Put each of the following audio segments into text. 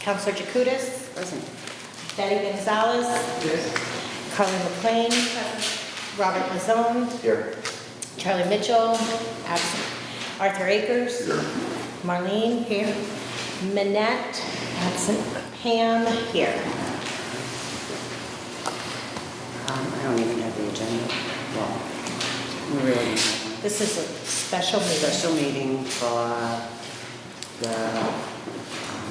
Counselor Jacutis? Present. Betty Gonzalez? Yes. Carly McLean? Robert Mazzone? Here. Charlie Mitchell? Absent. Arthur Akers? Here. Marlene? Here. Minette? Absent. Pam? Here. I don't even have the agenda. Well, we really don't have one. This is a special meeting. Special meeting for the,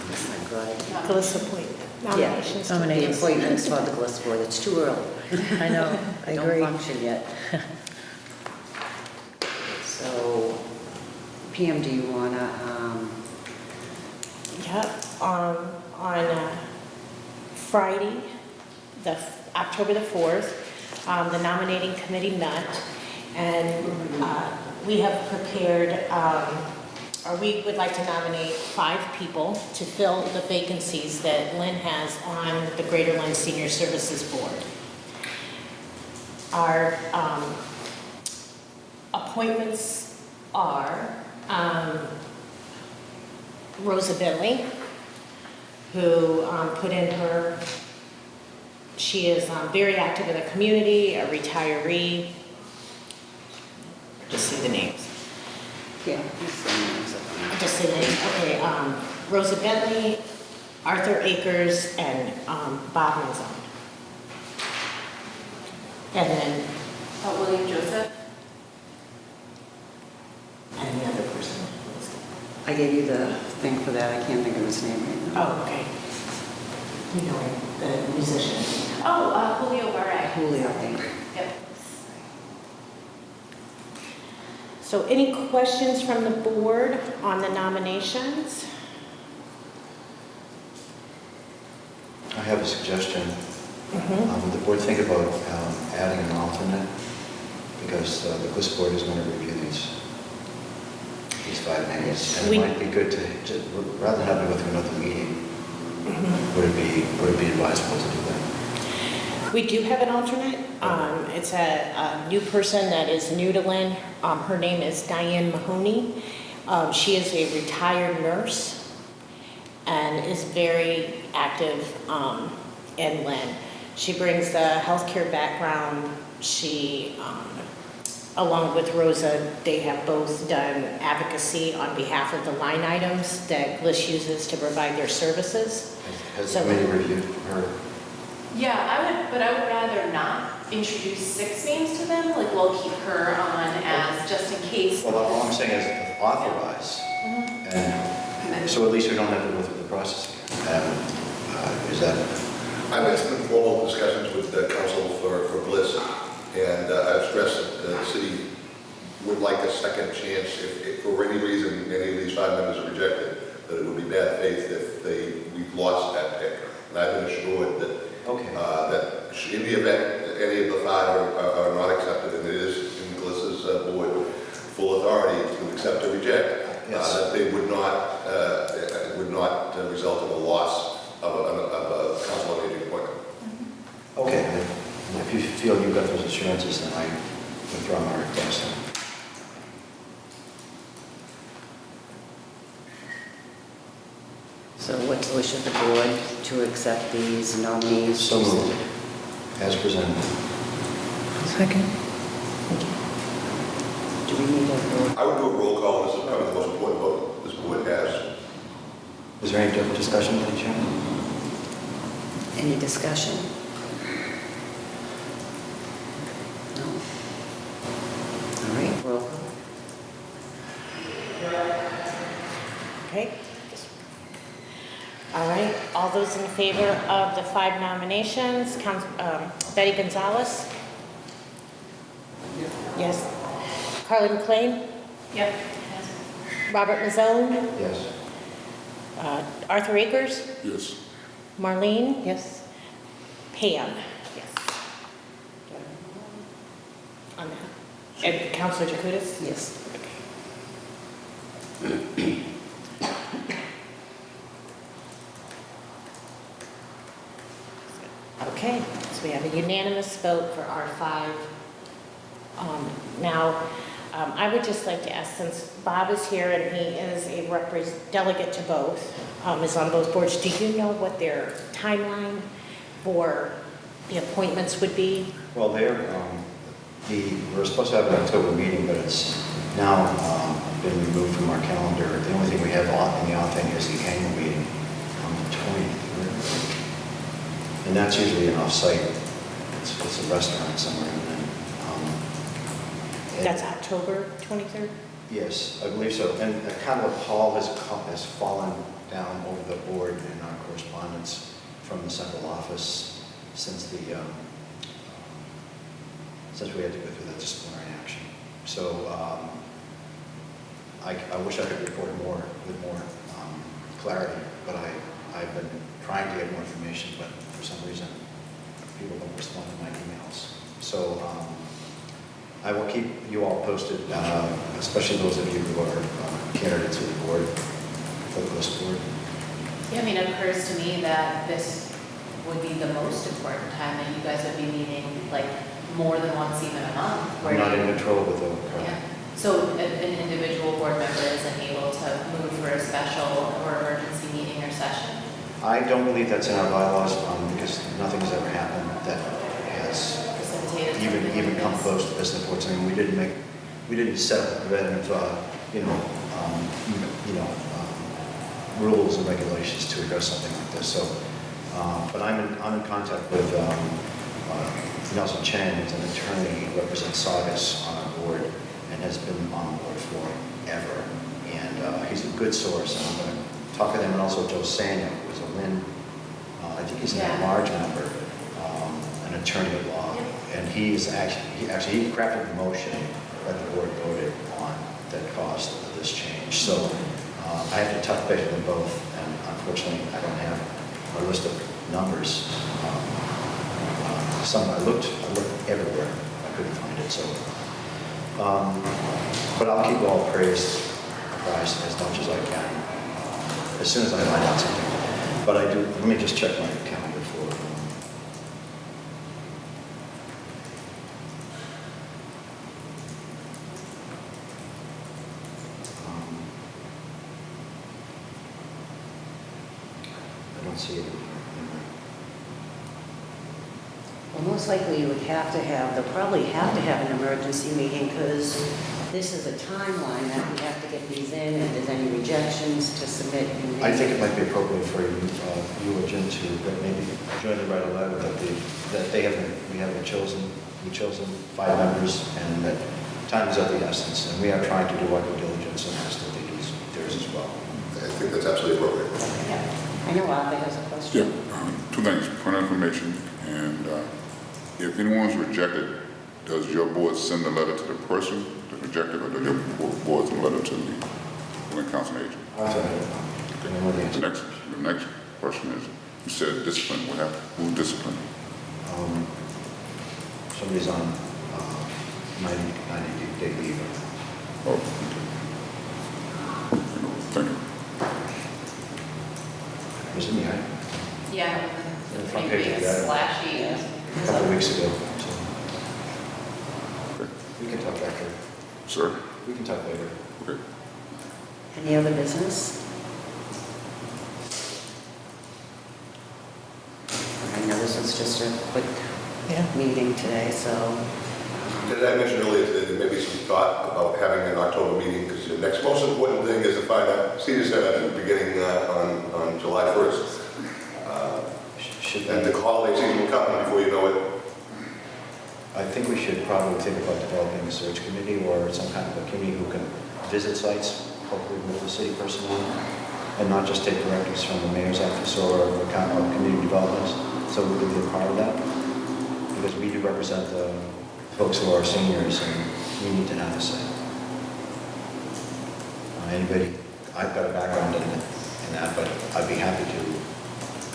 what's that good? Gillis appointment. Nominations. Yeah, the appointments for the Gillis Board. It's too early. I know, I They agree. don't function yet. So, Pam, do you wanna, Yep, on Friday, October the 4th, the nominating committee met, and we have prepared, or we would like to nominate 5 people to fill the vacancies that Lynn has on the Greater Lynn Senior Services Board. Our appointments are Rosa Bentley, who put in her, she is very active in the community, a retiree. Just see the names. yeah, just the names of them. Just say the names, okay. Rosa Bentley, Arthur Akers, and Bob Mazzone. And then, William Joseph. and the other person. I gave you the thing for that. I can't think of his name right now. Oh, okay. You know him, the musician. Julio Barre. Julio, I think. Yep. So any questions from the board on the nominations? I have a suggestion. Mhm. Would the board think about adding an alternate? Because the Gillis Board is going to review these 5 names. And We- it might be good to, rather than having to go through another meeting, would it be advisable to do that? We do have an alternate. It's a new person that is new to Lynn. Her name is Diane Mahoney. She is a retired nurse and is very active in Lynn. She brings the healthcare background. She, along with Rosa, they have both done advocacy on behalf of the line items that Gillis uses to provide their services. Has So- the committee reviewed her? Yeah, but I would rather not introduce 6 names to them. Like, we'll keep her on as just in case. Well, all I'm saying is authorize. And so at least we don't have to go through the process again. Is that? I've had some informal discussions with the council for Bliss, and I've stressed that the city would like a second chance if for any reason any of these 5 members are rejected, that it would be bad faith if we've lost that pick. And I've been assured that Okay. that in the event that any of the 5 are not accepted, and it is in Gliss's board full authority to accept or reject, Yes. that they would not, it would not result in a loss of a council on aging appointment. Okay, then if you feel you've got those assurances, then I withdraw my request. So what's the wish of the board to accept these nominees? So moved, as presented. Second. Do we need a vote? I would do a roll call. This is probably the most important vote this board has. Is there any different discussion, Madam Chairman? Any discussion? No? All right, roll call. Okay. All right, all those in favor of the 5 nominations, Betty Gonzalez? Yes. Carly McLean? Yep. Robert Mazzone? Yes. Arthur Akers? Yes. Marlene? Yes. Pam? Yes. On that. And Counselor Jacutis? Yes. Okay, so we have a unanimous vote for our 5. Now, I would just like to ask, since Bob is here and he is a delegate to both, is on both boards, do you know what their timeline for the appointments would be? Well, we're supposed to have an October meeting, but it's now been removed from our calendar. The only thing we have in the offing is the annual meeting on the 23rd. And that's usually an off-site. It's a restaurant somewhere. And That's October 23rd? Yes, I believe so. And kind of a pall has fallen down over the board in our correspondence from the central office since we had to go through that disciplinary action. So I wish I could report with more clarity, but I've been trying to get more information, but for some reason people don't respond to my emails. So I will keep you all posted, especially those of you who are candidates for the board, for the list board. Yeah, I mean, it occurs to me that this would be the most important time that you guys would be meeting, like, more than once even a month. I'm not in control with the. Yeah. So an individual board member isn't able to move for a special or emergency meeting or session? I don't believe that's in our bylaws because nothing has ever happened that has Precipitated even come close to this. Unfortunately, we didn't set up preventive, rules and regulations to address something like this. So, but I'm in contact with Nelson Chen, who's an attorney who represents Saugus on our board and has been on board forever. And he's a good source. And I'm going to talk to them, and also Joe Sanya, who's a Lynn, I think he's an at-large member, an attorney at law. And he crafted the motion that the board voted on that caused this change. So I have to touch base with them both, and unfortunately I don't have a list of numbers. I looked everywhere, I couldn't find it. So, but I'll keep you all apprised as much as I can, as soon as I find out something. But I do. Let me just check my calendar for. I don't see it. Well, most likely you would they'll probably have to have an emergency meeting because this is a timeline that we have to get these in, and if there's any rejections to submit. I think it might be appropriate for you or Jim to maybe join the write a letter that we haven't chosen 5 members, and that time is of the essence, and we are trying to do our due diligence and ask that they do theirs as well. I think that's absolutely appropriate. I know Alfie has a question. Yeah, 2 things, point of information, and if anyone's rejected, does your board send a letter to the person that's rejected, or does your board send a letter to the Lynn Council On Aging? The next question is, you said discipline, what happened? Who disciplined? Somebody's on 90-day leave. Oh, okay. Thank you. Was it me, right? Yeah, The it's front pretty page of big, the item. splashy. A couple of weeks ago. So we can talk after. Sir? We can talk later. Okay. Any other business? I know this was just a quick meeting today, so. As I mentioned earlier today, there may be some thought about having an October meeting, because the next most important thing is to find out senior center beginning on July 1st. And the holiday season will come before you know it. I think we should probably think about developing a search committee or some kind of a committee who can visit sites, hopefully with the city personnel, and not just take directives from the mayor's office or community development. So we can be a part of that, because we do represent the folks who are seniors, and we need to have a say. I've got a background in that, but I'd be happy to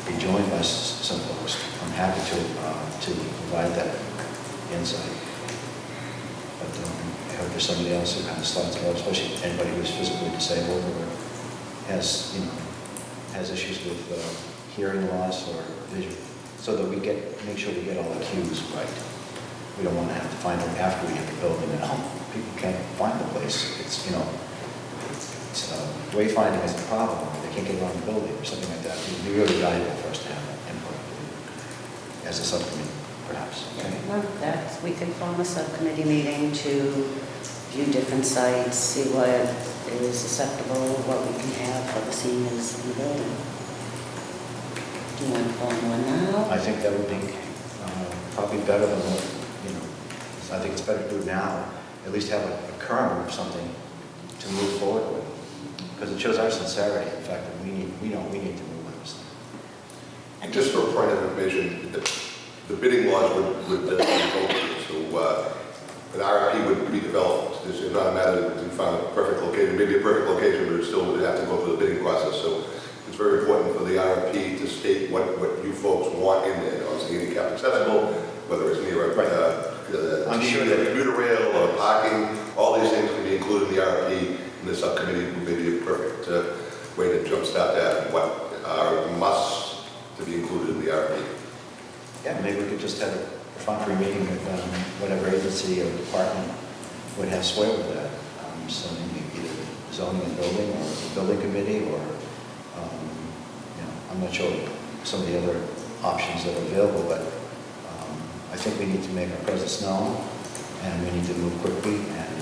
be joined by some folks. I'm happy to provide that insight. But I hope there's somebody else who kind of slots it out, especially anybody who's physically disabled or has issues with hearing loss or vision, so that we make sure we get all the cues right. We don't want to have to find out after we hit the building that, people can't can't find the place. Wayfinding is a problem, they can't get around the building or something like that. It would be really valuable for us to have that input as a subcommittee, perhaps. Okay? No, that's, we can form a subcommittee meeting to view different sites, see what is acceptable, what we can have for the seniors in the building. Do you want to form one now? I think that would be probably better than, I think it's better to do it now, at least have a kernel of something to move forward with. Because it shows our sincerity, in fact, that we need to move on this. And just for a point of information, the bidding laws would be voted, so an RFP would be developed. It's not a matter that we found a perfect location, maybe a perfect location, but it still would have to go through the bidding process. So it's very important for the RFP to state what you folks want in there. Obviously, handicap accessible, whether it's near I'm sure that commuter rail or parking, all these things can be included in the RFP, and the subcommittee would be a perfect way to jumpstart that, and what are musts to be included in the RFP. Yeah, maybe we could just have a perfunctory meeting with whatever agency or department would have sway with that. So maybe either zoning and building, or the building committee, or I'm not sure some of the other options that are available, but I think we need to make our presence known, and we need to move quickly and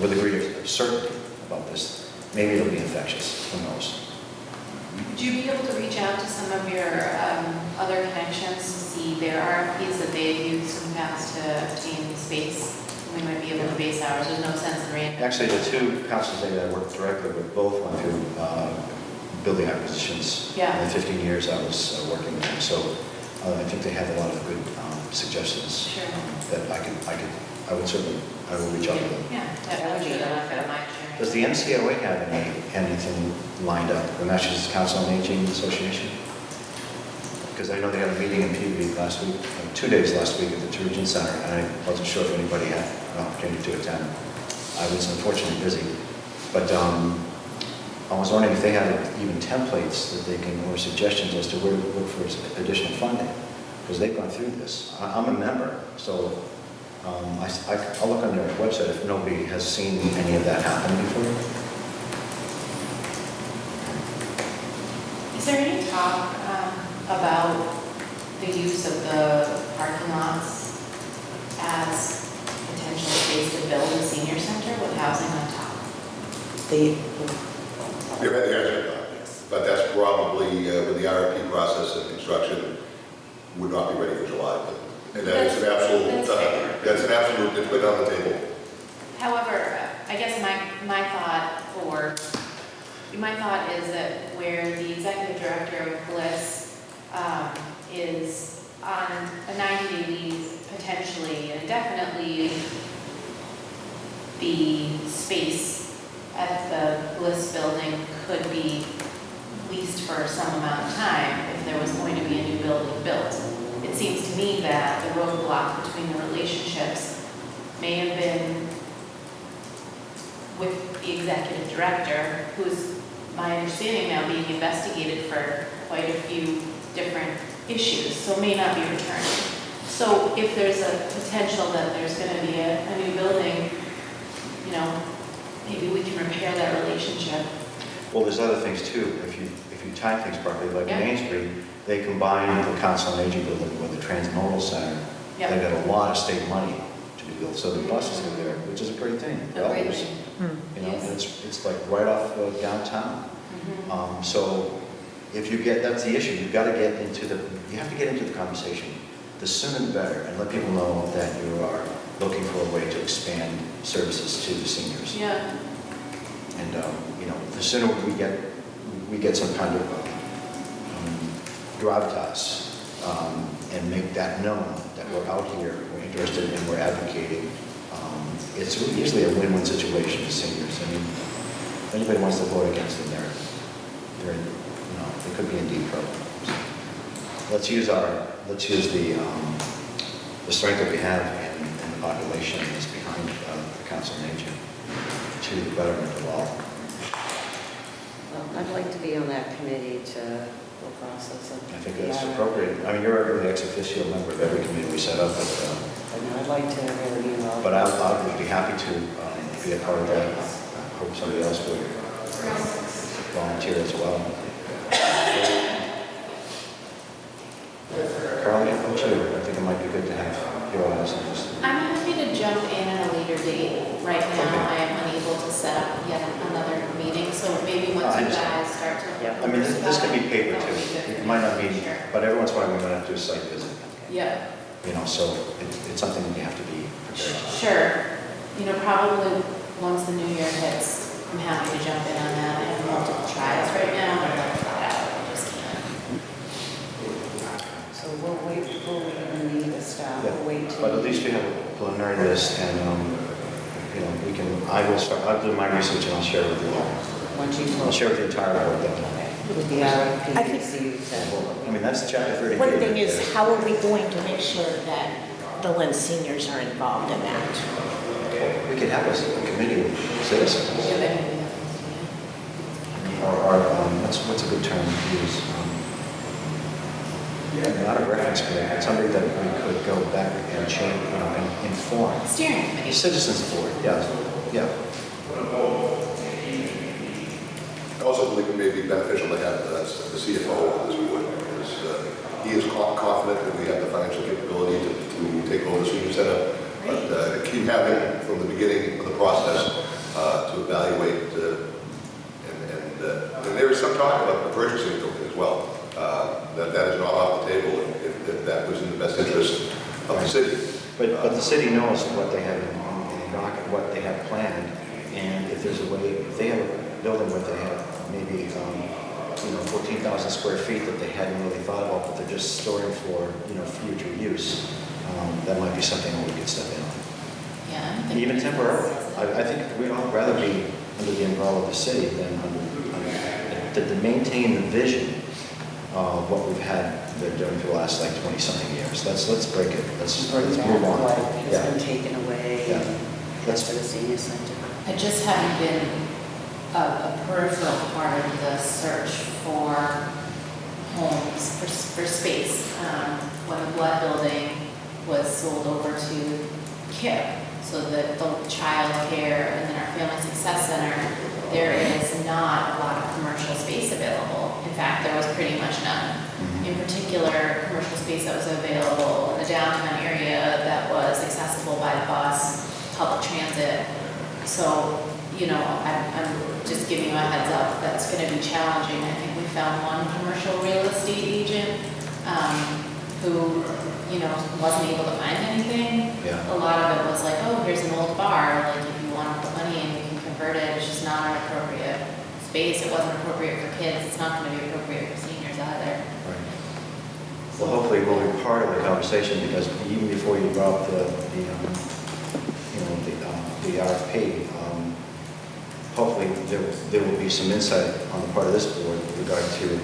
with a degree of certainty about this. Maybe it'll be infectious. Who knows? Would you be able to reach out to some of your other connections to see their RFPs that they've used in the past to obtain space? We might be able to base ours. There's no sense in reinventing. Actually, the two councils that I worked directly with both went through building acquisitions. Yeah. In the 15 years I was working with them, so I think they have a lot of good suggestions. Sure. That I would certainly, I will reach out to them. Yeah, that would be good. I mind sharing. Does the MCOA have anything lined up, the Massachusetts Council on Aging Association? Because I know they had a meeting in Peabody last week, 2 days last week at the Turgeon Center, and I wasn't sure if anybody had an opportunity to attend. I was unfortunately busy, but I was wondering if they had even templates that they can, or suggestions as to where to look for additional funding, because they've gone through this. I'm a member, so I'll look on their website if nobody has seen any of that happen before. Is there any talk about the use of the parking lots as potential space to build a senior center with housing on top? You've had the answer, but that's probably, with the RFP process and construction, would not be ready for July. And that's an absolute, it's been on the table. However, I guess my thought is that where the executive director of Bliss is on a 90-day leave, potentially, and definitely the space at the Bliss building could be leased for some amount of time if there was going to be a new building built. It seems to me that the roadblock between the relationships may have been with the executive director, who's, my understanding now, being investigated for quite a few different issues, so may not be returned. So if there's a potential that there's going to be a new building, maybe we can repair that relationship. Well, there's other things too. If you time things properly, like Yeah. Main Street, they combined the Council on Aging building with the Transmodal Center. Yeah. They got a lot of state money to be built, so the buses are there, which is a great thing. A great Others, thing. and it's like right off downtown. Mhm. So if you get, that's the issue. You have to get into the conversation. The sooner the better, and let people know that you are looking for a way to expand services to the seniors. Yeah. And the sooner we get some kind of gravitas and make that known that we're out here, we're interested, and we're advocating. It's usually a win-win situation for seniors. I mean, if anybody wants to vote against them, they could be in deep trouble. So let's use the strength that we have and the population that's behind the Council on Aging to the betterment of all. Well, I'd like to be on that committee to go process it. I think that's appropriate. I mean, you're an ex officio member of every committee we set up, but But no, I'd like to really be involved. But I would be happy to be a part of that. I hope somebody else would volunteer as well. Carly, how about you? I think it might be good to have your eyes on this. I'm happy to jump in at a later date. Right now, I am unable to set up yet another meeting, so maybe once I you understand. guys start to. I mean, this can be paper That would be too. good for It me. might not be, Sure. but every once in a while we might have to do a site visit. Yeah, You know, so it's something that you have to be prepared for. sure. You know, probably once the new year hits, I'm happy to jump in on that. I have multiple trials right now, but I'll flat out, I just can't. So we'll wait before we even need a staff. Yeah, We'll wait till. but at least we have a preliminary list and, you know, we can, I'll do my research and I'll share with you. Once you I'll share with the entire board then. with the RFP, I think- see you said. I mean, that's chapter 30. One thing is, how are we going to make sure that the Lynn seniors are involved in that? We could have a committee of citizens, or what's a good term to use? Not a reference group, but somebody that we could go back and change, you know, and inform. Steering A committee. citizens board, yeah, yeah. I also believe it may be beneficial to have the CFO on this board, because he is confident that we have the financial capability to take over the senior center. But keep having from the beginning of the process to evaluate, and there is some talk about the purchasing as well. That is not off the table if that was in the best interest of the city. But the city knows what they have in docket, what they have planned, and if there's a way, if they have a building where they have maybe, you know, 14,000 square feet that they hadn't really thought about, but they're just storing for, you know, future use, that might be something that we could step in on. Yeah. I think Even that's- temporarily. I think we'd all rather be under the umbrella of the city than to maintain the vision of what we've had been doing for the last like 20-something years. Let's break it. Let's move on. What has Yeah. been taken away. Yeah. That's for the senior center. I just haven't been a peripheral part of the search for homes, for space. When the Blood Building was sold over to KIP, so that the child care and then our Family Success Center, there is not a lot of commercial space available. In fact, there was pretty much none. In particular, commercial space that was available in the downtown area that was accessible by bus, public transit. So, you know, I'm just giving you a heads up, that's gonna be challenging. I think we found one commercial real estate agent, who, you know, wasn't able to find anything. Yeah. A lot of it was like, oh, here's an old bar, like if you want to put money in, you can convert it, it's just not an appropriate space. It wasn't appropriate for kids, it's not gonna be appropriate for seniors either. Right. Well, hopefully we'll be part of the conversation, because even before you brought up the RFP, hopefully there will be some insight on the part of this board with regard to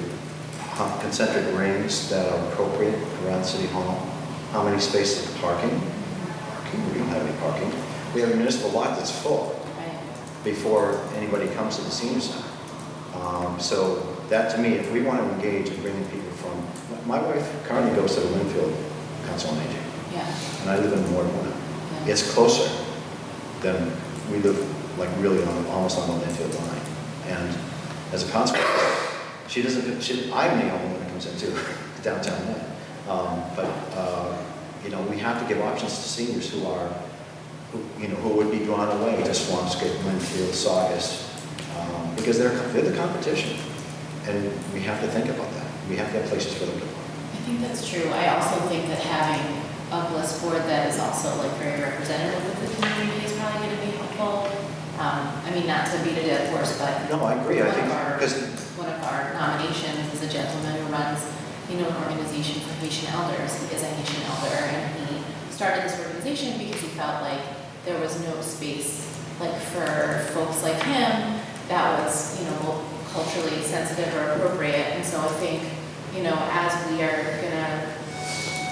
concentric rings that are appropriate around City Hall, how many spaces of parking. We don't have any parking. We have a municipal lot that's full Right. before anybody comes to the senior center. So that, to me, if we want to engage in bringing people from, my wife currently goes to the Lynn Council on Aging, Yeah. and I live in Ward 1. Yeah. It's closer than we live, like really almost on the Linfield line. And as a consequence, I'm the only one that comes into downtown Lynn. You know, we have to give options to seniors who would be drawn away to Swampscott, Linfield, Saugus, because they're the competition. And we have to think about that. We have to have places for them to park. I think that's true. I also think that having a bliss board that is also like very representative of the community is probably going to be helpful. I mean, not to beat a dead horse, but No, I agree. I think, because one of our nominations is a gentleman who runs, you know, an organization for Haitian elders. He is a Haitian elder, and he started this organization because he felt like there was no space, like for folks like him, that was, you know, culturally sensitive or appropriate. And so I think, you know, as we are gonna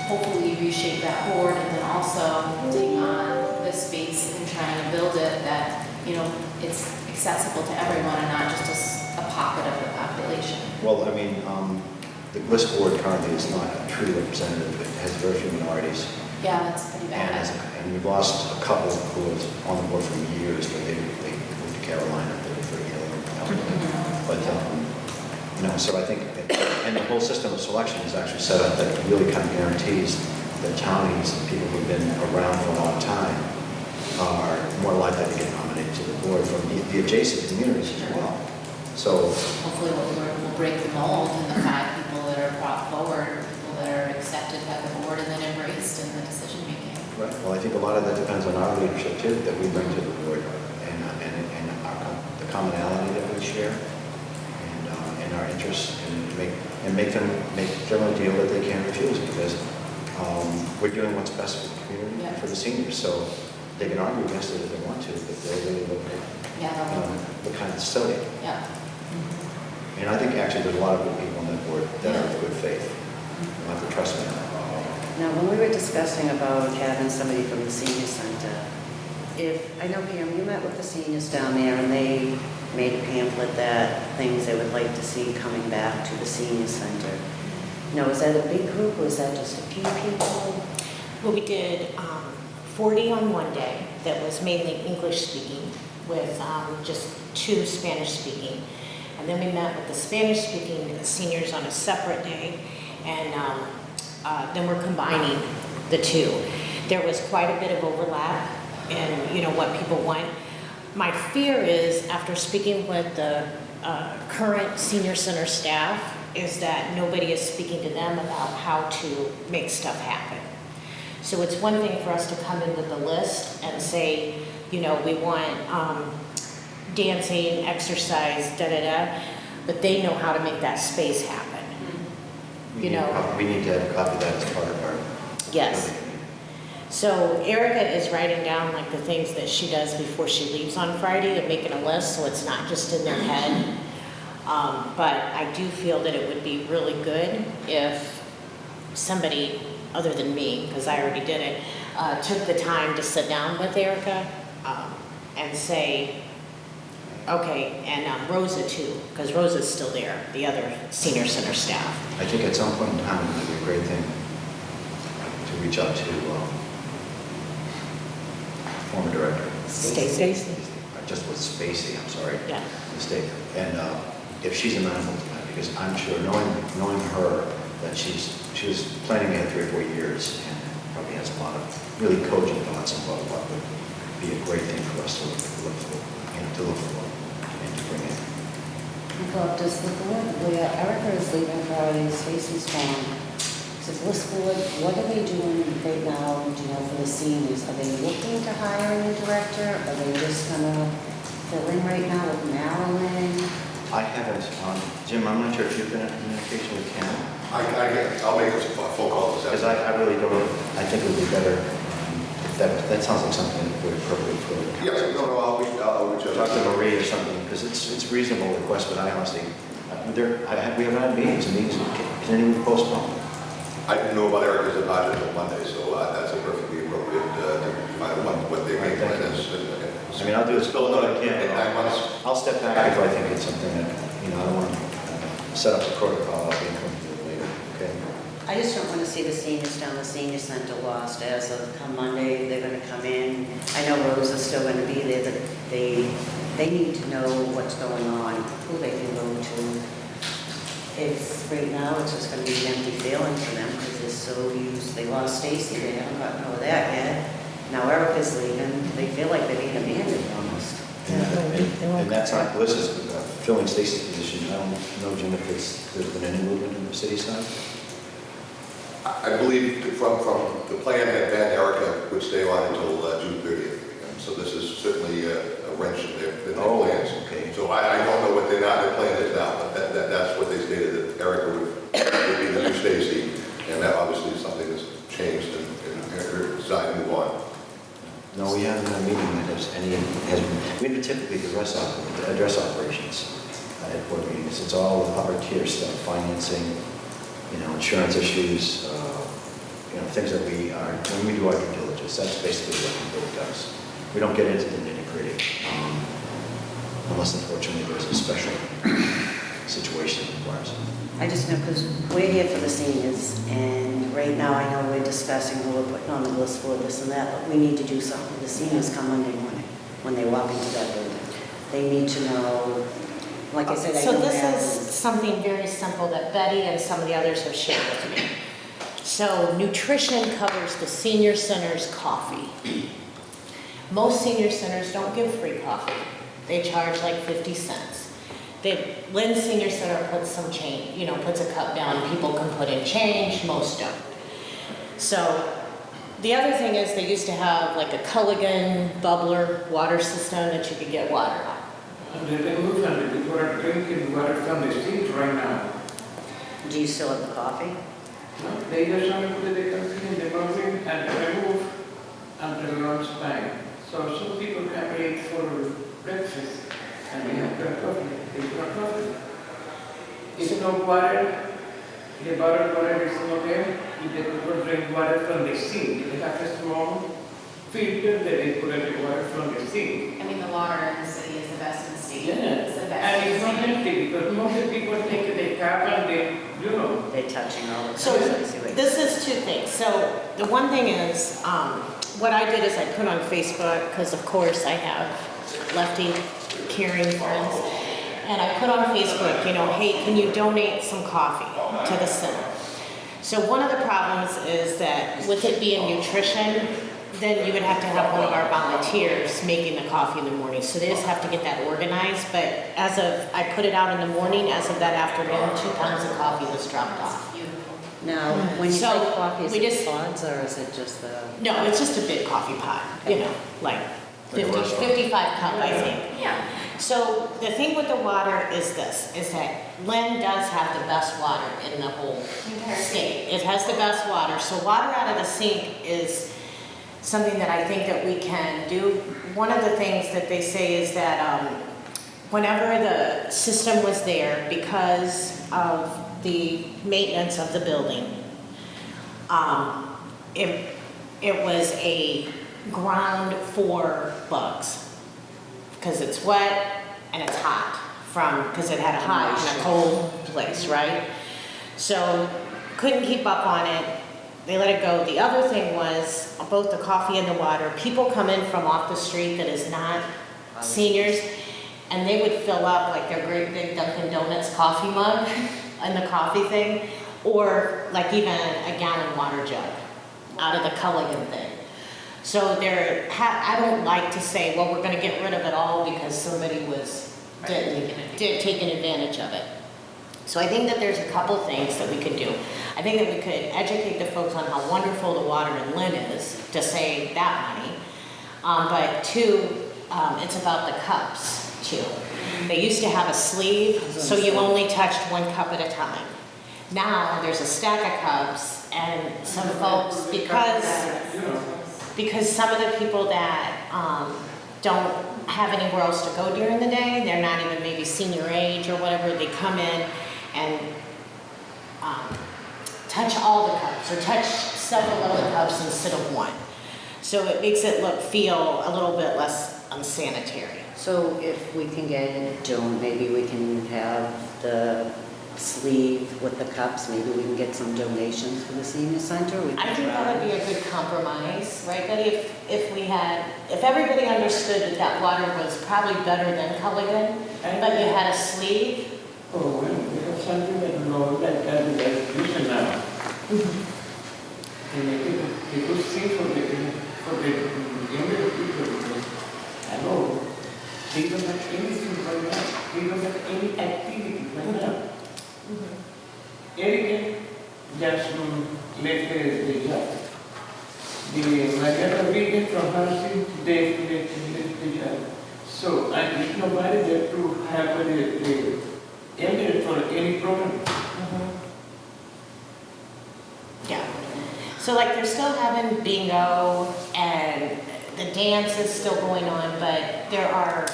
hopefully reshape that board and then also take on the space and trying to build it that, you know, it's accessible to everyone and not just a pocket of the population. well, I mean, the Bliss Board currently is not truly representative. It has very few minorities. Yeah, that's pretty bad. And we've lost a couple who was on the board for years, but they moved to Carolina, they were very ill and elderly. But, so I think, and the whole system of selection is actually set up that really kind of guarantees that townies and people who've been around for a long time are more likely to get nominated to the board from the adjacent communities as well. So, Hopefully we'll break the mold and the 5 people that are brought forward, people that are accepted by the board and then embraced in the decision making. right, well, I think a lot of that depends on our leadership too, that we bring to the board and the commonality that we share and our interests and make generally deal that they can't refuse because we're doing what's best for the community, Yeah. for the seniors. So they can argue against it if they want to, but they really look at Yeah, the kind of study. yeah. And I think actually there's a lot of good people on that board that are of good faith. You have to trust me. Now, when we were discussing about having somebody from the senior center, I know, Pam, you met with the seniors down there and they made a pamphlet that things they would like to see coming back to the senior center. Now, was that a big group or was that just a few people? Well, we did 40 on one day that was mainly English speaking with just 2 Spanish speaking. And then we met with the Spanish speaking seniors on a separate day. And then we're combining the 2. There was quite a bit of overlap in what people want. My fear is after speaking with the current senior center staff is that nobody is speaking to them about how to make stuff happen. So it's one thing for us to come in with a list and say, we want dancing, exercise, but they know how to make that space happen. We need to have a copy of that as part of our. Yes. So Erica is writing down like the things that she does before she leaves on Friday and making a list so it's not just in their head. But I do feel that it would be really good if somebody other than me, because I already did it, took the time to sit down with Erica and say, okay, and Rosa too, because Rosa's still there, the other senior center staff. I think at some point in time, it would be a great thing to reach out to former director. Stacy. Just with Spacey, I'm sorry. Yeah. Mistake. And if she's amenable to that, because I'm sure, knowing her, that she was planning ahead 3 or 4 years and probably has a lot of really cogent thoughts about what would be a great thing for us to look for and to bring in. Philip, does the board, where Erica is leaving Friday, Stacy's gone, does this board, what are they doing right now, for the seniors? Are they looking to hire a new director? Are they just gonna fill in right now with Marilyn? I haven't, Jim, I'm not sure if you've been in communication with Ken. I'll make a phone call this Because afternoon. I really don't, I think it would be better, if that sounds like something that would be appropriate for the council. Yes, no, I'll reach out. Talk to Marie or something, because it's a reasonable request, but I honestly, we haven't had meetings, and meetings can anyone postpone? I didn't know about Erica's departure until Monday, so that's a perfectly appropriate, to find out what they make Thank you. of this. I mean, I'll do it Still what I another can. 9 months. I'll step back if I think it's something that, I don't want to set up a protocol, I'll be in contact with later, okay? I just don't want to see the seniors down the senior center lost as of come Monday, they're gonna come in. I know Rosa's still gonna be there, but they need to know what's going on, who they can go to. Right now, it's just gonna be an empty feeling for them because they're so used, they lost Stacy, they haven't gotten over that yet. Now Erica's leaving, they feel like they're being abandoned almost. And that's not Bliss's, filling Stacy's position. I don't know, Jim, if there's been any movement in the city side? I believe from the plan had been Erica would stay on until June 30th. And so this is certainly a wrench in their plans. Okay. So I don't know what their plan is now, but that's what they stated, that Erica would be the new Stacy. And that obviously is something that's changed and her decided to move on. No, we haven't had a meeting that we do typically address operations at board meetings. It's all upper tier stuff, financing, insurance issues, things that when we do our due diligence, that's basically what the board does. We don't get into the nitty-gritty, unless unfortunately there's a special situation that requires it. I just know because we're here for the seniors and right now, I know we're discussing who we're putting on the list for this and that, but we need to do something. The seniors come Monday morning, when they walk into that building. They need to know, like I said, I So don't this have. is something very simple that Betty and some of the others have shared with me. So nutrition covers the senior center's coffee. Most senior centers don't give free coffee. They charge like 50 cents. Lynn Senior Center puts some change, puts a cup down, people can put in change, most don't. So the other thing is they used to have like a Culligan bubbler water system that you could get water out. And they remove and the people are drinking water from the street right now. Do you still have the coffee? No, they just only put the coffee in the morning and remove until lunchtime. So some people come eat for breakfast and they have their coffee. They drink coffee. If no water, the bottled water is not there. If the people drink water from the sink, they have a small filter that they put in the water from the sink. I mean, the water in the city is the best in the state. Yeah, It's the best. and it's not healthy because most of the people take the cup and they, They're touching all the So time. I see what- this is two things. So the one thing is, what I did is I put on Facebook, because of course I have lefty caring friends, and I put on Facebook, hey, can you donate some coffee to the center? So one of the problems is that with it being nutrition, then you would have to have one of our volunteers making the coffee in the morning. So they just have to get that organized. But I put it out in the morning, as of that afternoon, 2 pounds of coffee was dropped off. Beautiful. Now, when you So, say coffee, is we it just- pods or is it just the? No, it's just a big coffee pot, like Like a 50, restaurant. 55 cup, I think. Yeah. So the thing with the water is that Lynn does have the best water in the whole Entire state. It has the best water. So water out of the sink is something that I think that we can do. One of the things that they say is that whenever the system was there, because of the maintenance of the building, it was a ground for bugs. Because it's wet and it's hot because it had a hot and a cold place, right? So couldn't keep up on it. They let it go. The other thing was both the coffee and the water. People come in from off the street that is not seniors, and they would fill up like their great big Dunkin' Donuts coffee mug and the coffee thing, or like even a gallon water jug out of the Culligan thing. So I don't like to say, well, we're going to get rid of it all because somebody did taking advantage of it. So I think that there's a couple things that we could do. I think that we could educate the folks on how wonderful the water in Lynn is to save that money. But two, it's about the cups too. They used to have a sleeve, so you only touched 1 cup at a time. Now there's a stack of cups, and some folks, because some of the people that don't have anywhere else to go during the day, they're not even maybe senior age or whatever, they come in and touch all the cups or touch several of the cups instead of 1. So it makes it feel a little bit less unsanitary. So if we can get it done, maybe we can have the sleeve with the cups, maybe we can get some donations for the senior center. We I can think try. that would be a good compromise, right, Betty? If everybody understood that water was probably better than Culligan, but you had a sleeve. Oh, well, we have something that know that we are using now. And the good thing for the younger people, because I know they don't have anything right now. They don't have any activity right now. Eric just left the job. My other region from Harsing, they left the job. So there's nobody there to have the ended for any program. Yeah. So like they're still having bingo and the dance is still going on, but there are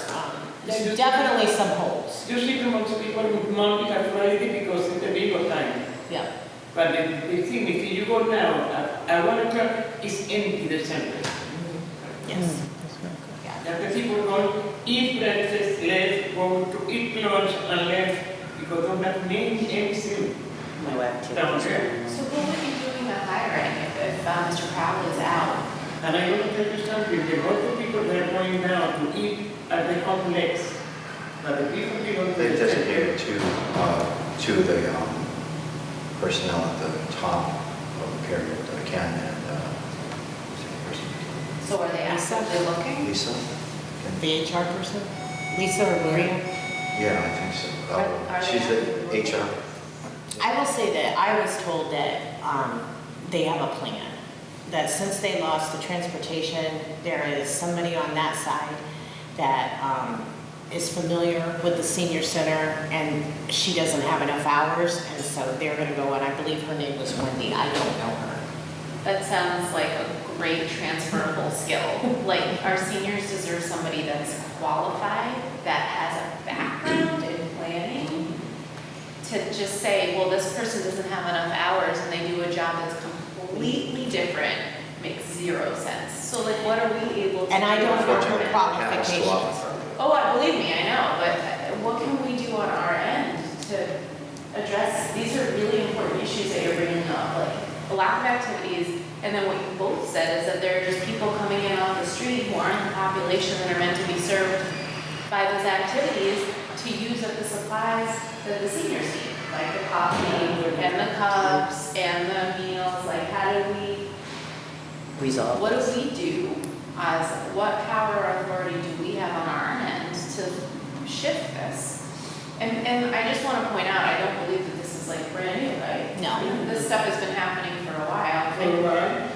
definitely some holes. You see most people Monday and Friday because it's the bingo time. Yeah. But the thing, if you go now, at 1 o'clock, it's empty the center. Yes. And the people go eat breakfast, left, go to eat lunch and left because don't have anything No activities. down there. So who would be doing the hiring if Mr. Crowley is out? And I want to tell you something, the lot of people that are going now to eat at the complex, but the people go to They the designated to the personnel at the top of the pyramid, Ken and, who's the person? So are they actively looking? Lisa? The HR person? Lisa or Maria? Yeah, I think so. Are She's they the HR. I will say that I was told that they have a plan. That since they lost the transportation, there is somebody on that side that is familiar with the senior center, and she doesn't have enough hours, and so they're gonna go, and I believe her name was Wendy, I don't know her. That sounds like a great transferable skill. Like, our seniors deserve somebody that's qualified, that has a background in planning, to just say, well, this person doesn't have enough hours and they do a job that's completely different, makes zero sense. So like, what are we able to do? And I don't know her Unfortunately, it happens too qualifications. often. Oh, believe me, I know, but what can we do on our end to address, these are really important issues that you're bringing up, like the lack of activities, and then what you both said is that there are just people coming in off the street who aren't the population that are meant to be served by those activities to use up the supplies that the seniors need, like the coffee and the cups and the meals, like how do we, Resolve. what do we do as, what power or authority do we have on our end to shift this? And I just want to point out, I don't believe that this is like brand new, right? No. This stuff has been happening for a while. Right.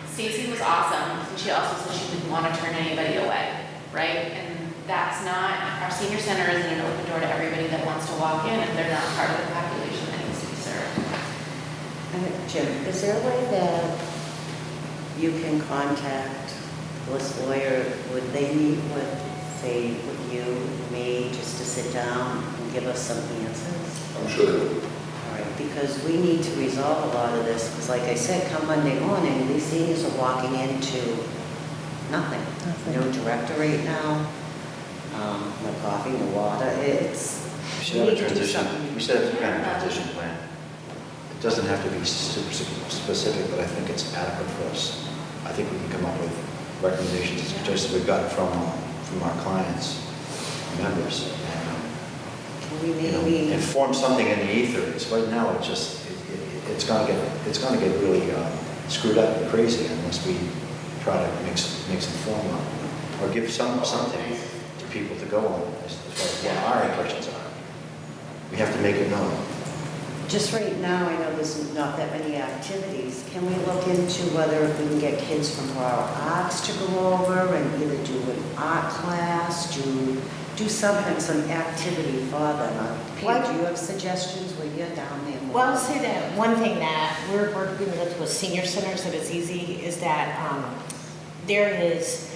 Stacy was awesome, and she also said she didn't want to turn anybody away, right? And that's not, our senior center isn't an open door to everybody that wants to walk in if they're not part of the population that needs to be served. Jim, is there a way that you can contact this lawyer? Would they meet with, say, with you, me, just to sit down and give us some answers? I'm sure they would. All right, because we need to resolve a lot of this, because like I said, come Monday morning, these seniors are walking into nothing. No director right now, no coffee, no water, it's, We should have a need to do transition, something. we should have a kind of transition plan. It doesn't have to be super specific, but I think it's adequate for us. I think we can come up with recommendations and suggestions we've got from our clients, members, and, Can we you know, maybe, and form something in the ether. It's right now, it's gonna get really screwed up and crazy unless we try to make some form up, or give something to people to go on as far as what our impressions are. We have to make it known. just right now, I know there's not that many activities. Can we look into whether if we can get kids from our arts to go over and either do an art class, do something, some activity for them? Pam, do you have suggestions where you're down there? more? Well, I'll say that one thing that we're working with senior centers that is easy is that there is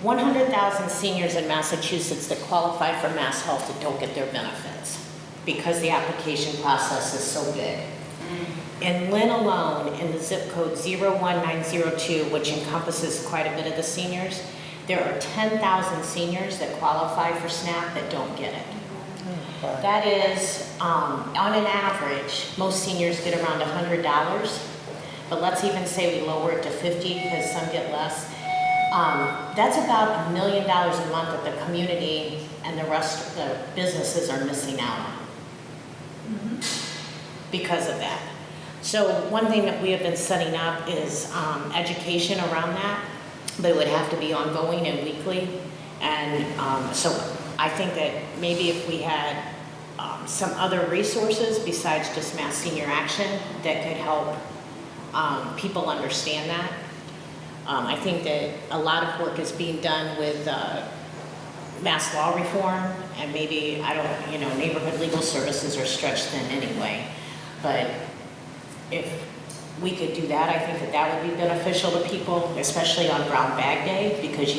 100,000 seniors in Massachusetts that qualify for Mass Health that don't get their benefits because the application process is so big. In Lynn alone, in the zip code 01902, which encompasses quite a bit of the seniors, there are 10,000 seniors that qualify for SNAP that don't get it. That is, on an average, most seniors get around $100, but let's even say we lower it to 50 because some get less. That's about $1 million a month that the community and the rest of the businesses are missing out on because of that. So one thing that we have been setting up is education around that, but it would have to be ongoing and weekly. And so I think that maybe if we had some other resources besides just Mass Senior Action that could help people understand that. I think that a lot of work is being done with mass law reform, and maybe, neighborhood legal services are stretched thin anyway. But if we could do that, I think that that would be beneficial to people, especially on Brown Bag Day, because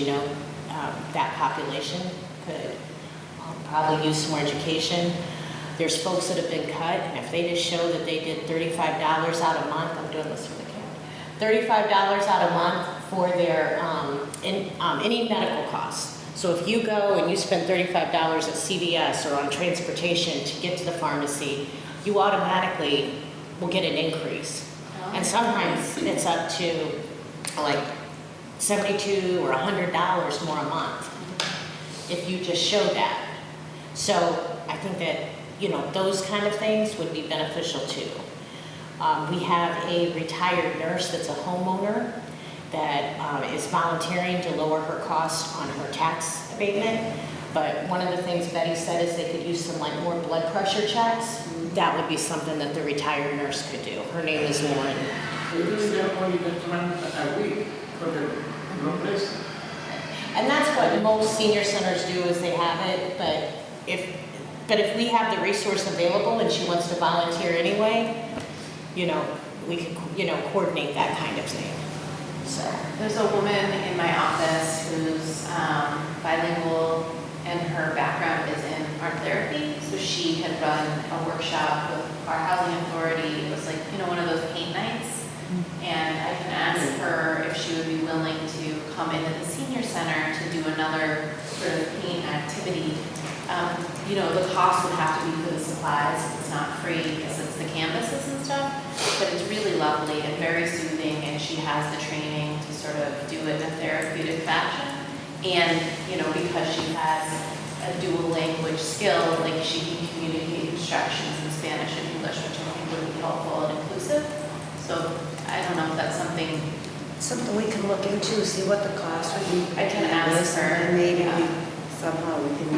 that population could probably use some more education. There's folks that have been cut, and if they just show that they did $35 out a month, I'm doing this for the camera, $35 out a month for their any medical costs. So if you go and you spend $35 at CVS or on transportation to get to the pharmacy, you automatically will get an increase. And sometimes it's up to like $72 or $100 more a month if you just show that. So I think that, you know, those kind of things would be beneficial too. We have a retired nurse that's a homeowner that is volunteering to lower her cost on her tax abatement. But one of the things Betty said is they could use some like more blood pressure checks. That would be something that the retired nurse could do. Her name is Lauren. We really have only just one a week for the place. And that's what most senior centers do, is they have it, but if we have the resource available and she wants to volunteer anyway, you know, we could, you know, coordinate that kind of thing. So, There's a woman in my office who's bilingual and her background is in art therapy. So she had run a workshop with our housing authority. It was like, you know, one of those paint nights. And I can ask her if she would be willing to come into the senior center to do another sort of paint activity. You know, the cost would have to be for the supplies. It's not free because it's the canvases and stuff. But it's really lovely and very soothing, and she has the training to sort of do it in a therapeutic fashion. And, you know, because she has a dual language skill, like she can communicate instructions in Spanish and English, which I think would be helpful and inclusive. So I don't know if that's something. Something we can look into, see what the cost would be. I can ask her, And maybe yeah. somehow we can,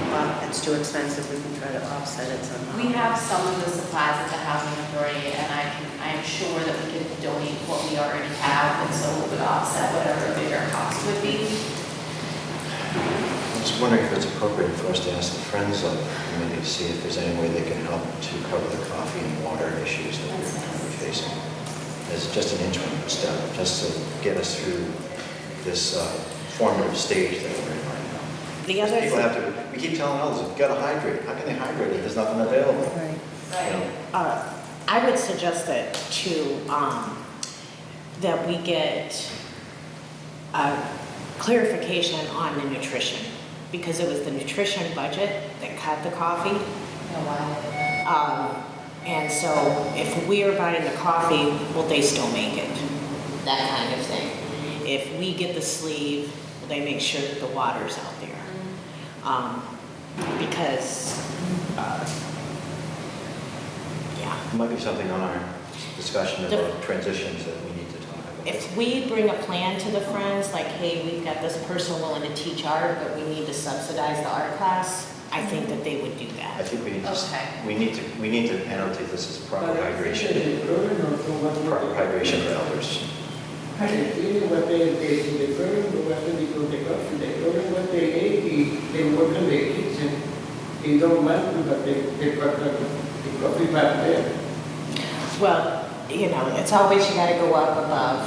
it's too expensive, we can try to offset it somehow. We have some of the supplies at the housing authority, and I am sure that we could donate what we already have, and so it would offset whatever the bigger cost would be. I was wondering if it's appropriate for us to ask the Friends of the committee to see if there's any way they can help to cover the coffee and water issues that we're currently facing. As just an interim step, just to get us through this formative stage that we're in right now. the other People thing, have to, we keep telling others, you've got to hydrate. How can they hydrate if there's nothing available? Right. You know? I would suggest that that we get clarification on the nutrition, because it was the nutrition budget that cut the coffee. And so if we are buying the coffee, will they still make it? That kind of thing. If we get the sleeve, will they make sure that the water's out there? Because, yeah. Might be something on our discussion about transitions that we need to talk about. If we bring a plan to the Friends, like, hey, we've got this person willing to teach art, but we need to subsidize the art class, I think that they would do I that. think we need to, Okay. we need to annotate this as proper hydration for elders. I think what the problem was because the coffee, the problem was they work in the kitchen. They don't want to, but they put the coffee back there. Well, you know, it's always, you gotta go up above.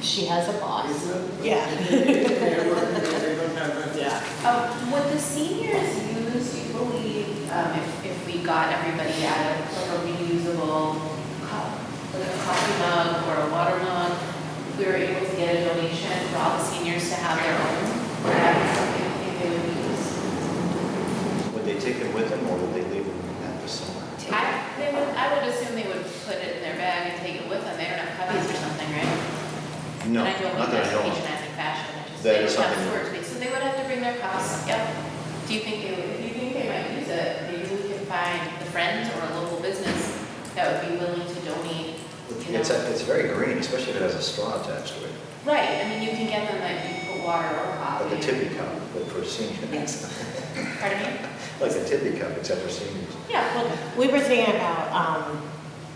She has a boss. It's not- Yeah. They work there, they don't have that. Yeah. Would the seniors use, do you believe, if we got everybody out of like a reusable cup, like a coffee mug or a water mug, if we were able to get a donation for all the seniors to have their own, would that be something you think they would use? Would they take them with them, or would they leave them at the summer? I would assume they would put it in their bag and take it with them. They don't have cubbies or something, right? No, And I don't not mean that I that know of. patronizing fashion, I just, That they is would have something- storage space, so they would have to bring their cups, yep. Do you think they would, if you think they might use it, maybe we can find the Friends or a local business that would be willing to donate, you know? It's very green, especially if it has a straw attached to it. Right, I mean, you can get them like, you put water or coffee. Like a tippy cup, but for seniors. Pardon me? Like a tippy cup, except for seniors. Yeah, well, we were thinking about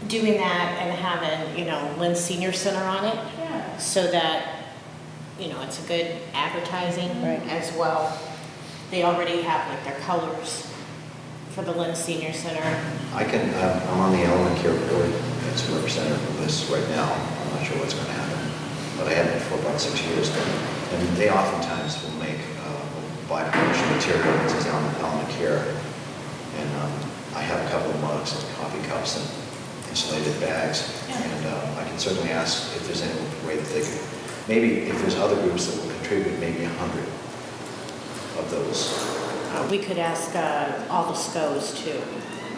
doing that and having, you know, Lynn Senior Center on it, Yeah. so that, you know, it's a good advertising Right. as well. They already have like their colors for the Lynn Senior Center. I'm on the Element Care Board as representative of this right now. I'm not sure what's going to happen, but I have been for about 6 years. And they oftentimes will buy promotional material that says Element Care. And I have a couple of mugs and coffee cups and insulated bags. Yeah. And I can certainly ask if there's any way that they could, maybe if there's other groups that will contribute, maybe 100 of those. We could ask all the SCOs too.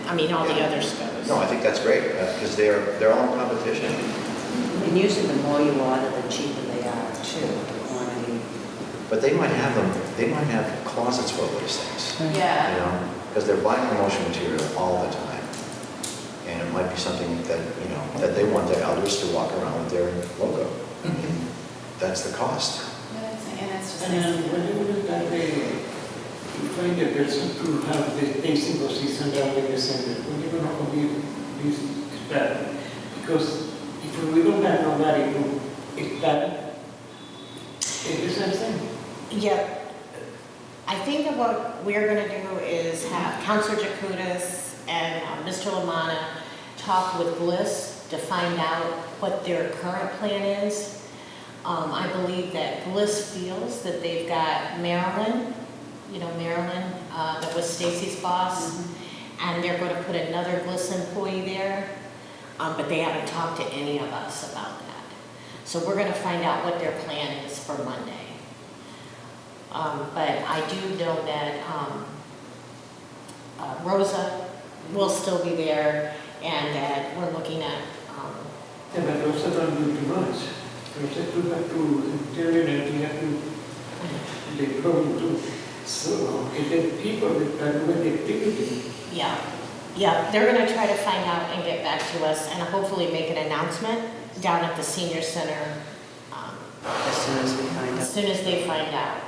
I mean, all the Yeah. other SCOs. No, I think that's great, because they're all in competition. And usually the more you order, the cheaper they are too, the quantity. But they might have closets full of these things, you Yeah, know, because they're buying promotional material all the time. And it might be something that, you know, that they want their elders to walk around with their logo. And that's the cost. and it's just. And then whenever that you find a person to have the pacing position down in the center, we're going to commute this bad. Because if we don't have nobody to, it's bad. It's the same thing. Yeah. I think that what we're gonna do is have Councilor Jacutis and Mr. Lamana talk with Bliss to find out what their current plan is. I believe that Bliss feels that they've got Marilyn, you know, Marilyn, that was Stacy's boss, and they're gonna put another Bliss employee there, but they haven't talked to any of us about that. So we're gonna find out what their plan is for Monday. But I do know that Rosa will still be there, and that we're looking at, Yeah, but also don't do too much. Because you have to tell you that you have to, they problem too. So if the people that are doing the activity, yeah, they're gonna try to find out and get back to us, and hopefully make an announcement down at the senior center As soon as we find as out. soon as they find out.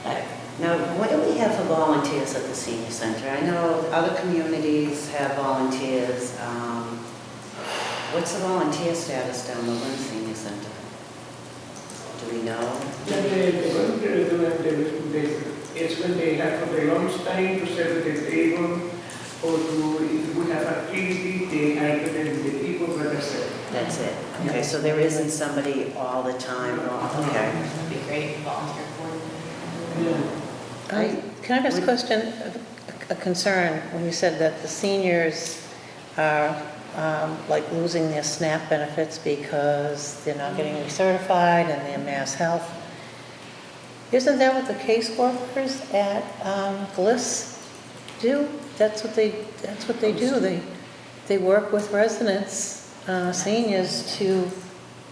But Now, what do we have for volunteers at the senior center? I know other communities have volunteers. What's the volunteer status down the Lynn Senior Center? Do we know? then the volunteers do have it's when they have for the lunch time to serve at the table, or to, if we have activity, they have the people that are served. That's it. Okay, so there isn't somebody all the time. Okay. It'd be great, volunteer coordinator. Yeah. Can I ask a question, a concern, when you said that the seniors are like losing their SNAP benefits because they're not getting recertified and they're mass health? Isn't that what the caseworkers at Bliss do? That's what they do. They work with residents, seniors to,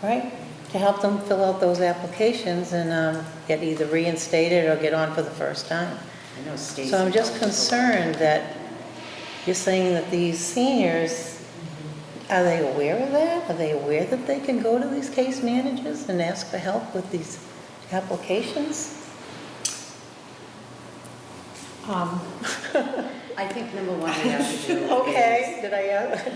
right, to help them fill out those applications and get either reinstated or get on for the first time. I know Stacy. So I'm just concerned that you're saying that these seniors, are they aware of that? Are they aware that they can go to these case managers and ask for help with these applications? I think number one we have to do Okay, did I,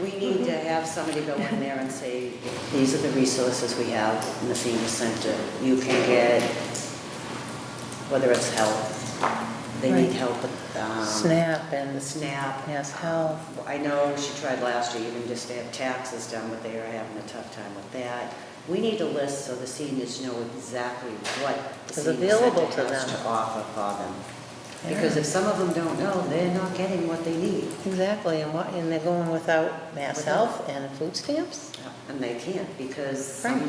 we need to have somebody go in there and say, these are the resources we have in the senior center. You can get, whether it's health, they need Right. help with SNAP the and SNAP. Mass Health? I know she tried last year even just to have taxes done, but they are having a tough time with that. We need a list so the seniors know exactly what the Is senior available center to has them. to offer for them. Because if some of them don't know, they're not getting what they need. Exactly, and they're going without Mass Without- Health and food stamps? And they can't because Right.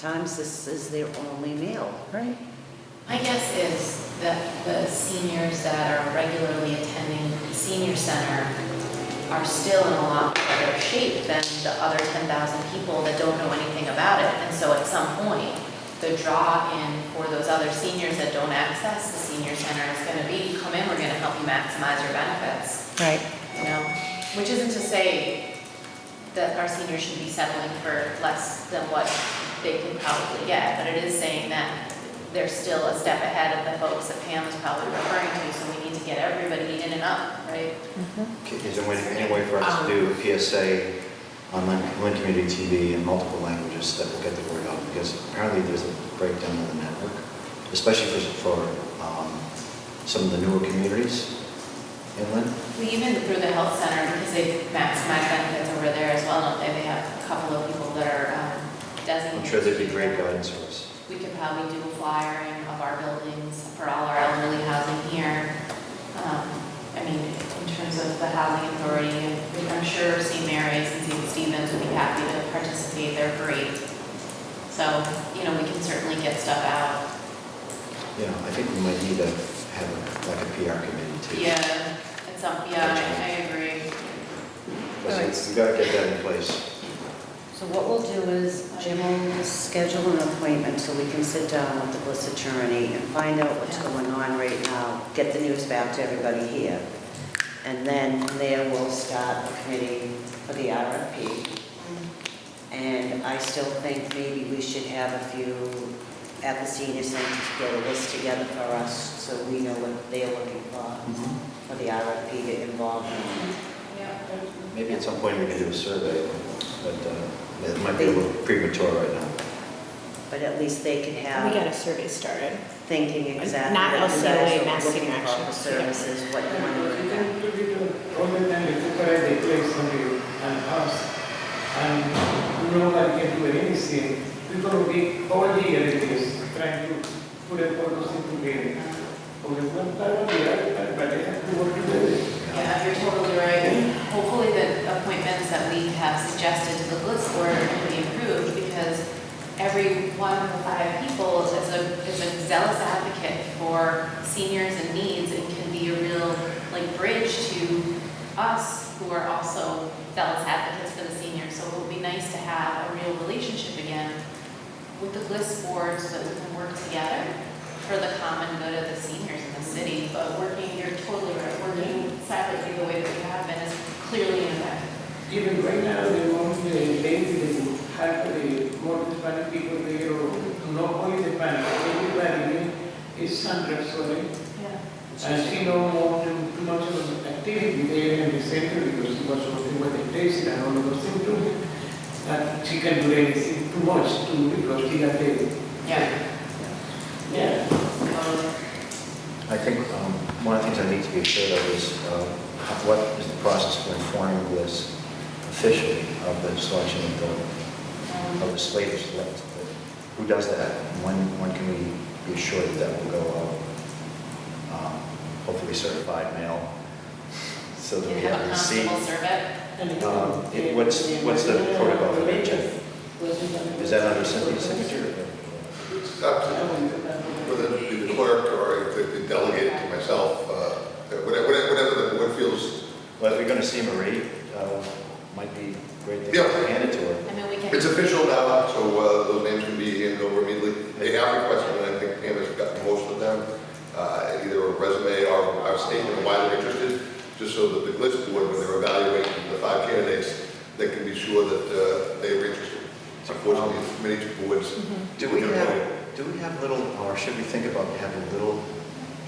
sometimes this is their only meal. Right. My guess is that the seniors that are regularly attending the senior center are still in a lot better shape than the other 10,000 people that don't know anything about it. And so at some point, the draw in for those other seniors that don't access the senior center is going to be, come in, we're going to help you maximize your benefits. Right. You know, which isn't to say that our seniors should be settling for less than what they can probably get, but it is saying that they're still a step ahead of the folks that Pam was probably referring to, so we need to get everybody in and up, right? Is there any way for us to do a PSA on Lynn Community TV in multiple languages that will get the word out? Because apparently there's a breakdown of the network, especially for some of the newer communities in Lynn. We even through the health center, because they maximize benefits over there as well, don't they? They have a couple of people that are designated. I'm sure there'd be great guidance for us. We could probably do a flyering of our buildings for all our elderly housing here. I mean, in terms of the housing authority, and I'm sure St. Mary's and St. Stephen's would be happy to participate. They're great. So, you know, we can certainly get stuff out. Yeah, I think we might need to have like a PR committee too. Yeah, I agree. Because we got to get that in place. So what we'll do is Jim will schedule an appointment so we can sit down with the Bliss attorney and find out what's going on right now, get the news back to everybody here. And then from there, we'll start the committee for the RFP. And I still think maybe we should have a few at the senior center to get a list together for us so we know what they're looking for the RFP to involve them. Maybe at some point we can do a survey, but it might be a little premature right now. But at least they can We have got a survey started. thinking exactly Not what you LCOA, guys are Mass looking Senior for Action. for services, what you want to look at. All the time you separate the place from the house, and nobody can do anything. People will be all the year it is trying to put a photos together. Only one time the other, but they have to work together. Yeah, you're totally right. Hopefully the appointments that we have suggested to the Bliss board can be improved because every one of the 5 people is a zealous advocate for seniors and needs and can be a real like bridge to us who are also zealous advocates for the seniors. So it would be nice to have a real relationship again with the Bliss board so that we can work together for the common good of the seniors in the city. But you're totally right, working separately the way that we have been is clearly ineffective. Even right now, they want the lady to have the more Hispanic people there, or not only the Hispanic, everybody is Sandra, sorry. Yeah. And she don't want too much of activity there in the center because she was working with the place and all of those things too. That she can do anything too much too because she got the. Yeah. Yeah. I think one of the things I need to be assured of is what is the process for informing Bliss officially of the selection of the slate of select. Who does that? When can we be assured that that will go out? Hopefully certified mail, so that You we have have a a receipt. constable serve it. What's the protocol for that, Jeff? Is that under Cynthia's signature? It's up to the clerk or the delegate to myself, whatever the board feels. Well, if we're going to see Marie, might be great to Yeah. hand it to her. I mean, we can. It's official now, so those names can be handed over immediately. They have requested, and I think Pam has gotten most of them, either a resume or a statement of why they're interested, just so that the Bliss board, when they're evaluating the 5 candidates, they can be sure that they were interested. Unfortunately, many boards. Do we have little, or should we think about having little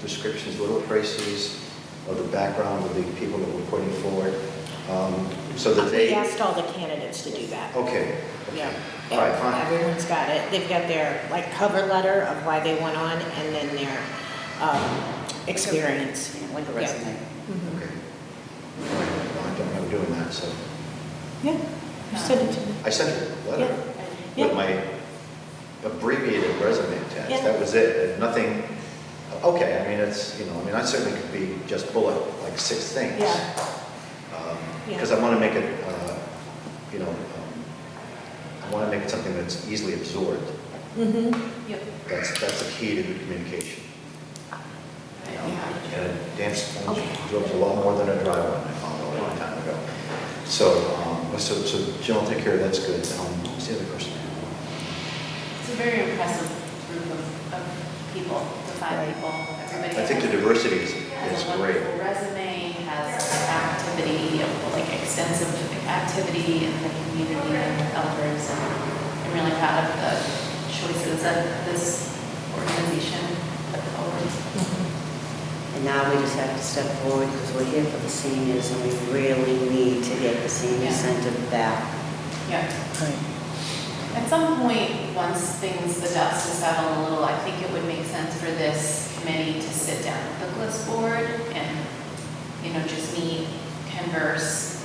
descriptions, little précis of the background of the people that we're putting forward, so that We they? asked all the candidates to do that. Okay. Yeah. All right, fine. Everyone's got it. They've got their like cover letter of why they went on and then their experience. Yeah, like a Yeah. resume. Mhm. Okay. Well, I don't remember doing that, so. Yeah, you send it to me. I sent her a letter Yeah. with my abbreviated resume attached. Yeah. That was it. Nothing, okay, I mean, I certainly could be just bullet, like 6 things. Yeah. Because I want to make it, I want to make it something that's easily absorbed. Mm-hmm. Yep. That's the key to good communication. Yeah. And a dance absorbs a lot more than a dry one, I found a long time ago. So Jim will take care of that's good. What's the other question? It's a very impressive group of people, the 5 people. Everybody. I think the diversity is has a great. wonderful resume, has activity, like extensive activity in the community and elders. And I'm really proud of the choices that this organization put forward. And now we just have to step forward because we're here for the seniors and we really need to get the senior Yeah. center back. Yeah. At some point, once the dust has settled a little, I think it would make sense for this committee to sit down with the Bliss board and, just meet, converse,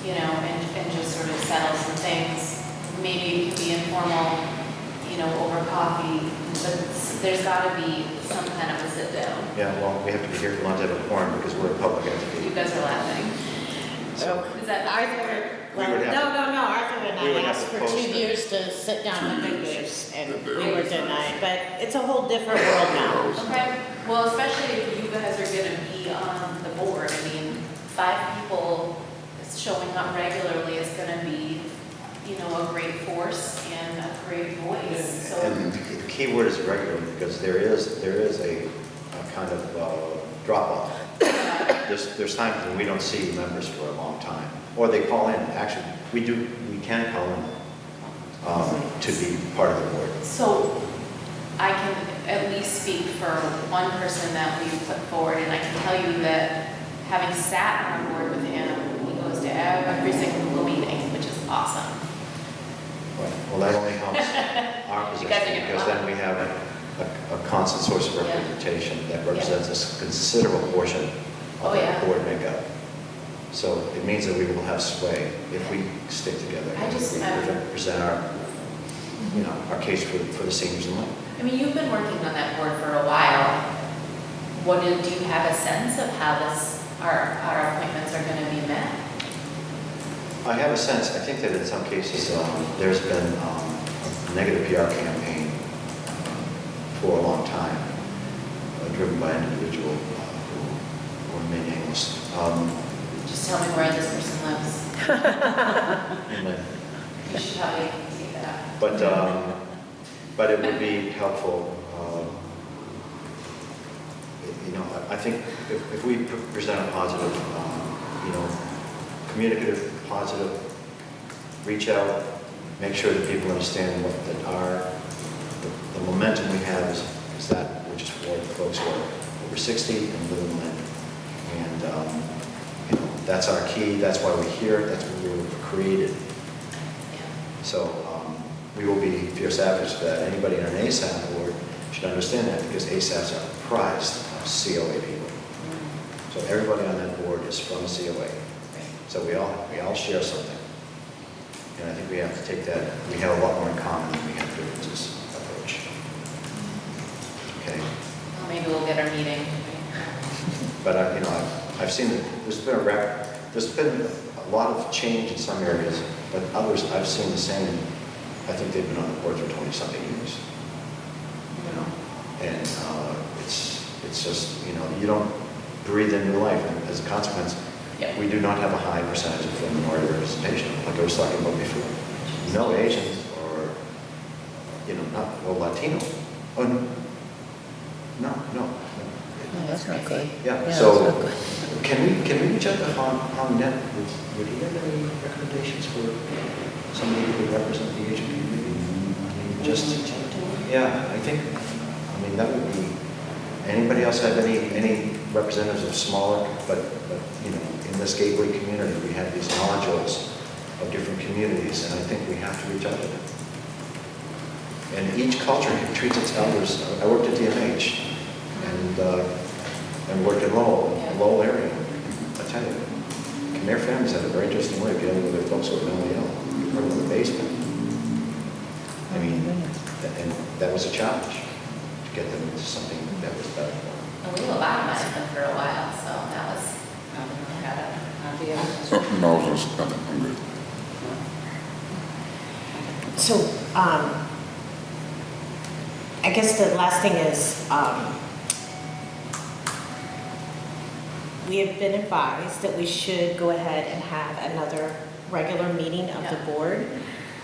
and just sort of settle some things. Maybe it could be informal, over coffee, but there's got to be some kind of a sit down. Yeah, well, we have to be here for lunch at a quorum because we're a public You entity. guys are laughing. So Is that Arthur, We would have no, to- Arthur and we I would have asked to for post 2 it. years to sit down with vendors and That we were denied, but it's a whole different world now. Okay, well, especially if you guys are gonna be on the board, 5 people showing up regularly is gonna be you know, a great force and a great voice, so. And the key word is regular, because there is a kind of drop-off. There's times when we don't see members for a long time, or they call in. Actually, we can call in to be part of the board. So I can at least speak for one person that we put forward, and I can tell you that having sat on board with him, he goes to every single meeting, which is awesome. Well, that only helps our You guys are position, gonna because love then we have a constant source of Yeah. representation that represents a considerable portion Oh, of yeah. the board makeup. So it means that we will have sway if we stick together I and just- we present our, our case for the seniors in Lynn. I mean, you've been working on that board for a while. Do you have a sense of how our appointments are gonna be met? I have a sense, I think that in some cases, there's been a negative PR campaign for a long time, driven by an individual who remained nameless. Just tell me where this person lives. In Lynn. You should probably take that out. But it would be helpful, I think if we present a positive, communicative, positive, reach out, make sure that people understand the momentum we have is that which is for the folks who are over 60 and live in Lynn. And, that's our key, that's why we're here, that's what we were created. So we will be fierce advocates for that. Anybody on an ASAP board should understand that, because ASAPs are prized of COA people. So everybody on that board is from a COA. So we all share something. And I think we have to take that, we have a lot more in common than we have differences approach. Okay? Well, maybe we'll get our meeting. But I've seen that there's been a lot of change in some areas, but others I've seen the same. I think they've been on the board for 20-something years. And it's just, you don't breathe in new life. And as a consequence, Yep. we do not have a high percentage of minority representation, like I was talking about before. No Asians or, Latino. Oh, no. Oh, that's not good. Yeah, that's so not good. can we reach out to Hong Net? Would he have any recommendations for somebody who would represent the Asian community? Yeah, that would be, anybody else have any representatives of smaller, but in this gateway community, we have these nodules of different communities, and I think we have to reach out to them. And each culture treats its elders. I worked at DMH and worked in Lowell area. I tell you, Khmer families have a very interesting way of dealing with their folks who are mentally ill. You put them in the basement. And that was a challenge to get them into something that was better for them. Well, we lobotomized them for a while, so that was kind of. So, no, just nothing, I'm good. So, I guess the last thing is, we have been advised that we should go ahead and have another regular meeting of the board,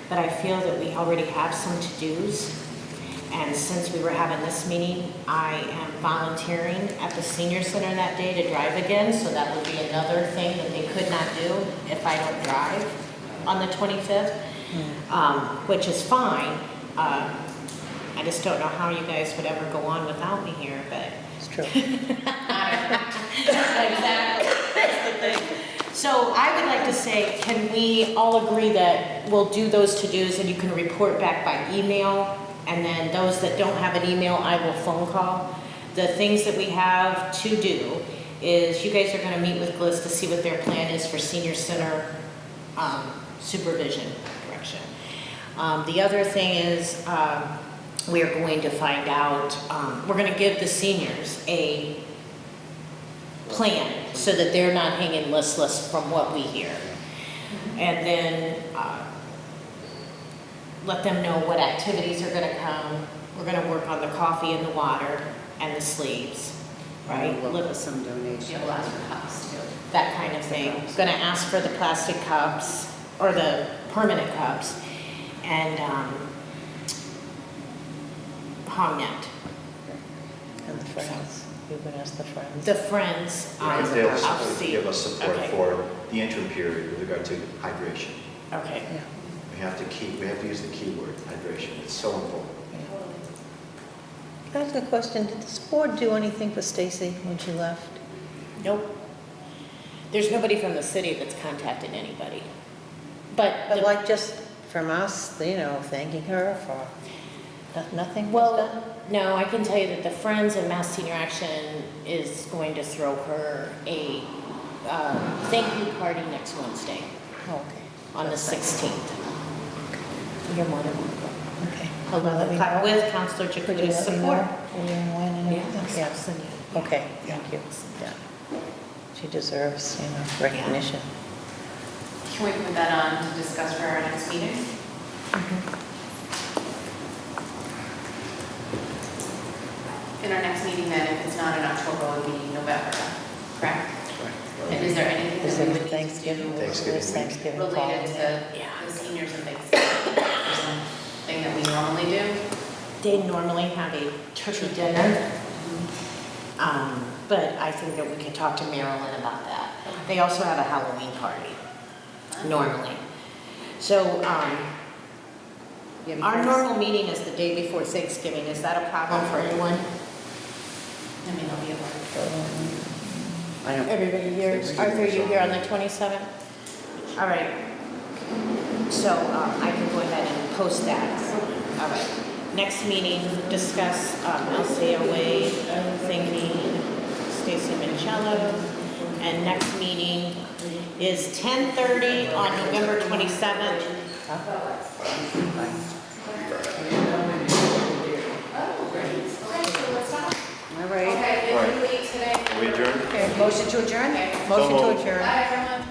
but I feel that we already have some to-dos. And since we were having this meeting, I am volunteering at the senior center that day to drive again, so that would be another thing that they could not do if I don't drive on the 25th, which is fine. I just don't know how you guys would ever go on without me here, but. It's true. Exactly, that's the thing. So I would like to say, can we all agree that we'll do those to-dos and you can report back by email? And then those that don't have an email, I will phone call. The things that we have to do is you guys are gonna meet with GLIS to see what their plan is for senior center supervision direction. The other thing is, we are going to find out, we're gonna give the seniors a plan so that they're not hanging listless from what we hear. And then let them know what activities are gonna come. We're gonna work on the coffee and the water and the sleeves, right? We'll look for some donations. You have lots of cups too. That kind of thing. Gonna ask for the plastic cups. or the permanent Cubs, and Hongnet. And the Friends, you can ask the Friends. The Friends, If they'll I'll see. give us support Okay. for the interim period with regard to hydration. Okay. Yeah, We have to use the keyword, hydration. It's so important. yeah. Can I ask a question? Did this board do anything for Stacy when she left? Nope. There's nobody from the city that's contacted anybody. But, But like just from us, you know, thanking her for, nothing was well, done? no, I can tell you that the Friends of Mass Senior Action is going to throw her a thank you party next Wednesday Oh, okay. on the 16th. You're more than welcome. Okay. Hello, Let me know. with Counselor Could you Jakuta's let me support. know when and when and everything? Yes, Yeah. absolutely. Okay, thank you. Yeah. She deserves, you know, recognition. Can we put that on to discuss for our next meeting? In our next meeting then, if it's not in October, it would be November, correct? And is there anything Is that we it would need to Thanksgiving? do Thanksgiving Is week. Thanksgiving related following to that? the seniors and Thanksgiving? Or something that we normally do? They normally have a turkey dinner, but I think that we could talk to Marilyn about that. They also have a Halloween party, normally. So, our normal meeting is the day before Thanksgiving. Is that a problem for anyone? I mean, I'll be able I don't, Everybody here? Arthur, you here on the 27th? All right. So I can go ahead and post that. All right. Next meeting, discuss LCOA thinking, Stacy Mincello. And next meeting is 10:30 on November 27th. all right. Okay, All right. if you leave today. Are we adjourned? Okay, motion to adjourn? Okay. Motion to moved. adjourn. Bye, everyone.